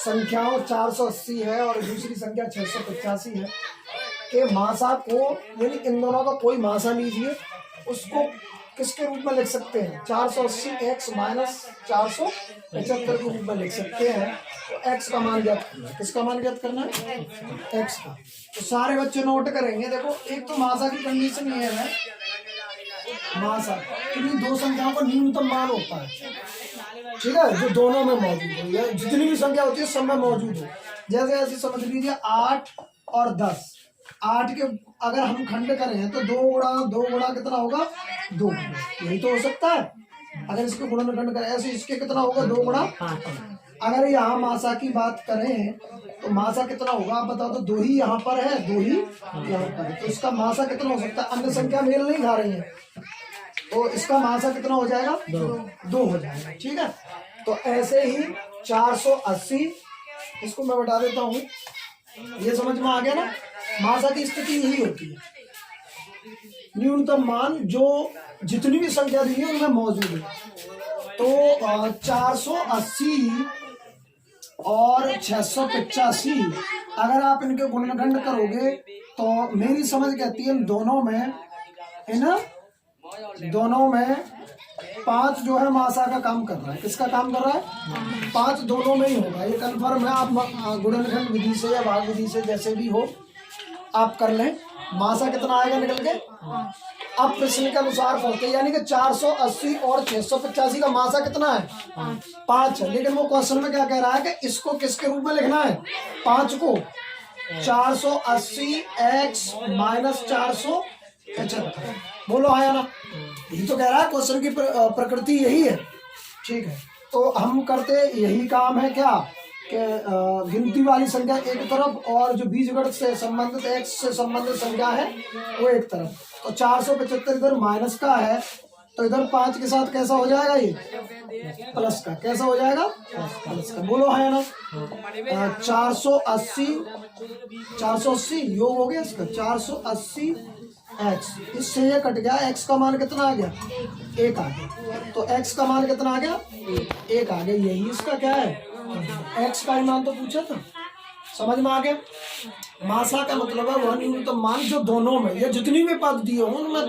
संख्याओं 480 है और दूसरी संख्या 685 है के मासा को, यानी इन दोनों का कोई मासा लीजिए, उसको किसके रूप में लिख सकते हैं? 480x माइनस 475 के रूप में लिख सकते हैं। तो x का मान ज्ञात करना है। किसका मान ज्ञात करना है? x का। तो सारे बच्चे नोट करेंगे। देखो, एक तो मासा की कंडीशन ये है, मासा किन्हीं दो संख्याओं का न्यूनतम मान होता है, ठीक है, जो दोनों में मौजूद हो, या जितनी भी संख्या होती है सब में मौजूद हो। जैसे ऐसे समझ लीजिए 8 और 10, 8 के अगर हम खंड करें तो 2 गुणा कितना होगा? 2। यही तो हो सकता है। अगर इसके गुणन खंड करें ऐसे, इसके कितना होगा? 2 गुणा 5। अगर यहाँ मासा की बात करें तो मासा कितना होगा आप बताओ? तो 2 ही यहाँ पर है, 2 ही यहाँ पर है, तो इसका मासा कितना हो सकता है? अन्य संख्या मेल नहीं खा रही है, तो इसका मासा कितना हो जाएगा? 2 हो जाएगा, ठीक है। तो ऐसे ही 480, इसको मैं बता देता हूँ, ये समझ में आ गया ना। मासा की स्थिति यही होती है, न्यूनतम मान जो जितनी भी संख्या दी है उनमें मौजूद है। तो 480 और 685 अगर आप इनके गुणनखंड करोगे तो मेरी समझ कहती है दोनों में 5 जो है मासा का काम कर रहा है। किसका काम कर रहा है? 5 दोनों में ही होगा, ये कन्फर्म है। आप गुणनखंड विधि से या भाग विधि से जैसे भी हो आप कर लें, मासा कितना आएगा निकल के। अब प्रश्न के अनुसार पढ़ते, यानी कि 480 और 685 का मासा कितना है? 5 है। लेकिन वो क्वेश्चन में क्या कह रहा है कि इसको किसके रूप में लिखना है? 5 को 480x माइनस 475। बोलो हाँ या ना? यही तो कह रहा है, क्वेश्चन की प्रकृति यही है, ठीक है। तो हम करते यही काम है क्या कि गिनती वाली संख्या एक तरफ और जो बीजगणित से संबंधित x से संबंधित संख्या है वो एक तरफ। तो 475 इधर माइनस का है, तो इधर 5 के साथ कैसा हो जाएगा? ये प्लस का। कैसा हो जाएगा? प्लस का। बोलो है ना? 480 योग हो गया इसका, 480 x, इससे ये कट गया, x का मान कितना आ गया? 1 आ गया। तो x का मान कितना आ गया? 1 आ गया। यही इसका क्या है? x का मान तो पूछा था, समझ में आ गया। मासा का मतलब है वह न्यूनतम मान जो दोनों में, या जितनी भी पद दिए हो उनमें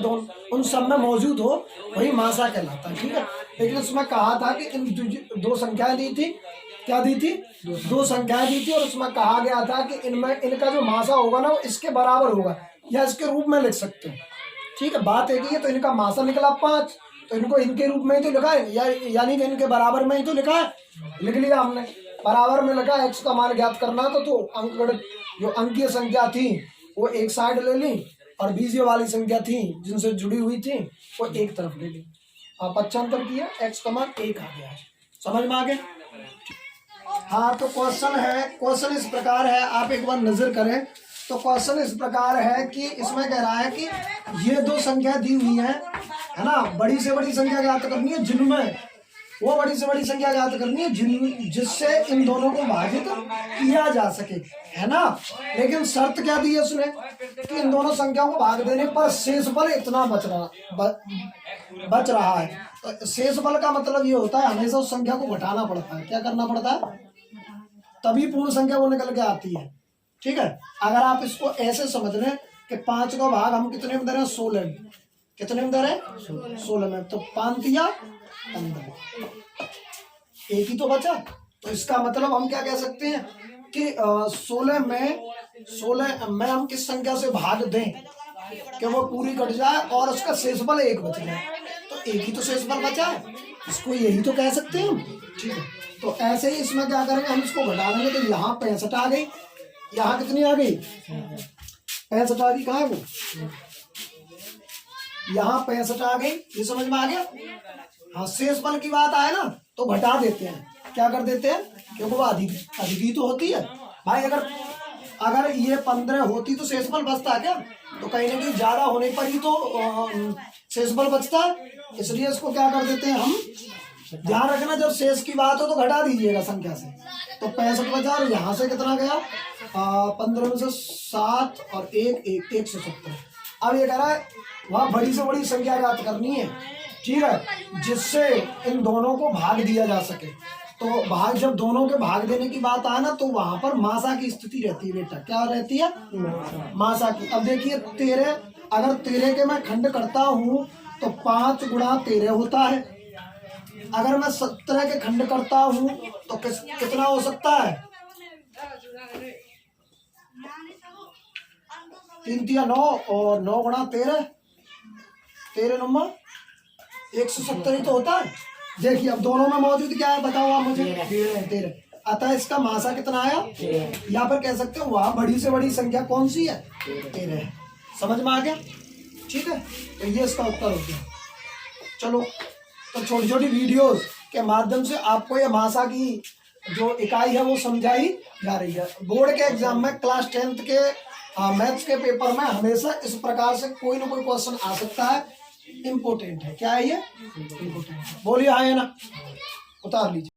उन सब में मौजूद हो, वही मासा कहलाता है, ठीक है। लेकिन उसमें कहा था कि इन 2 संख्याएं दी थी। क्या दी थी? 2 संख्याएं दी थी, और उसमें कहा गया था कि इनमें इनका जो मासा होगा ना वो इसके बराबर होगा या इसके रूप में लिख सकते हैं, ठीक है। बात एक ही है। तो इनका मासा निकला 5, तो इनको इनके रूप में ही तो लिखा है, यानी कि इनके बराबर में ही तो लिखा है, लिख लिया हमने। बराबर में लिखा x का मान ज्ञात करना तो अंकगणित जो अंकीय संख्या थी वो एक साइड ले ली, और बीजीय वाली संख्या थी जिनसे जुड़ी हुई थी वो एक तरफ ले ली। आप पक्षांतर किया, x का मान 1 आ गया। समझ में आ गया? हाँ, तो क्वेश्चन इस प्रकार है, आप एक बार नजर करें। तो क्वेश्चन इस प्रकार है कि इसमें कह रहा है कि ये 2 संख्या दी हुई है ना, बड़ी से बड़ी संख्या ज्ञात करनी है, जिनमें वो बड़ी से बड़ी संख्या ज्ञात करनी है जिससे इन दोनों को भाजित किया जा सके, है ना। लेकिन शर्त क्या दी है उसने कि इन दोनों संख्याओं को भाग देने पर शेषफल इतना बच रहा है। तो शेषफल का मतलब ये होता है हमेशा उस संख्या को घटाना पड़ता है। क्या करना पड़ता है? तभी पूर्ण संख्या वो निकल के आती है, ठीक है। अगर आप इसको ऐसे समझ लें कि 5 का भाग हम कितने में दे रहे हैं? 16 में। कितने में दे रहे हैं? 16 में। तो 5 या 15, एक ही तो बचा। तो इसका मतलब हम क्या कह सकते हैं कि 16 में हम किस संख्या से भाग दें कि वो पूरी कट जाए और उसका शेषफल 1 बच जाए। तो एक ही तो शेषफल बचा है, इसको यही तो कह सकते हैं हम, ठीक है। तो ऐसे ही इसमें क्या करेंगे, हम इसको घटा देंगे। तो यहाँ 65 आ गई, यहाँ कितनी आ गई? 65 आ गई। कहाँ है वो? यहाँ 65 आ गई। ये समझ में आ गया? हाँ, शेषफल की बात आए ना तो घटा देते हैं। क्या कर देते हैं? क्योंकि वो अधिक तो होती है भाई। अगर ये 15 होती तो शेषफल बचता क्या? तो कहीं ना कहीं ज्यादा होने पर ही तो शेषफल बचता है। इसलिए इसको क्या कर देते हैं हम, ध्यान रखना जब शेष की बात हो तो घटा दीजिएगा संख्या से। तो 65 बचा, और यहाँ से कितना गया? 15 में से 7 और 170। अब ये कह रहा है वहाँ बड़ी से बड़ी संख्या ज्ञात करनी है, ठीक है, जिससे इन दोनों को भाग दिया जा सके। तो भाग जब दोनों के भाग देने की बात आए ना तो वहां पर मासा की स्थिति रहती है बेटा। क्या रहती है? मासा की। अब देखिए तेरह, अगर तेरह के मैं खंड करता हूं तो 5 गुणा 13 होता है। अगर मैं 17 के खंड करता हूं तो कितना हो सकता है? 3 तिया 9 और 9 गुणा 13, 13 नंबर 170 ही तो होता है। देखिए अब दोनों में मौजूद क्या है बताओ आप मुझे? 13। अतः इसका मासा कितना आया? यहाँ पर कह सकते हो वहां बड़ी से बड़ी संख्या कौन सी है? 13 है। समझ में आ गया? ठीक है, तो ये इसका उत्तर हो गया। चलो, तो छोटी छोटी वीडियोस के माध्यम से आपको ये मासा की जो इकाई है वो समझाई जा रही है। बोर्ड के एग्जाम में क्लास 10th के मैथ्स के पेपर में हमेशा इस प्रकार से कोई ना कोई क्वेश्चन आ सकता है। इम्पोर्टेंट है। क्या है ये? इम्पोर्टेंट है। बोलिए हाँ या ना, उतार लीजिए।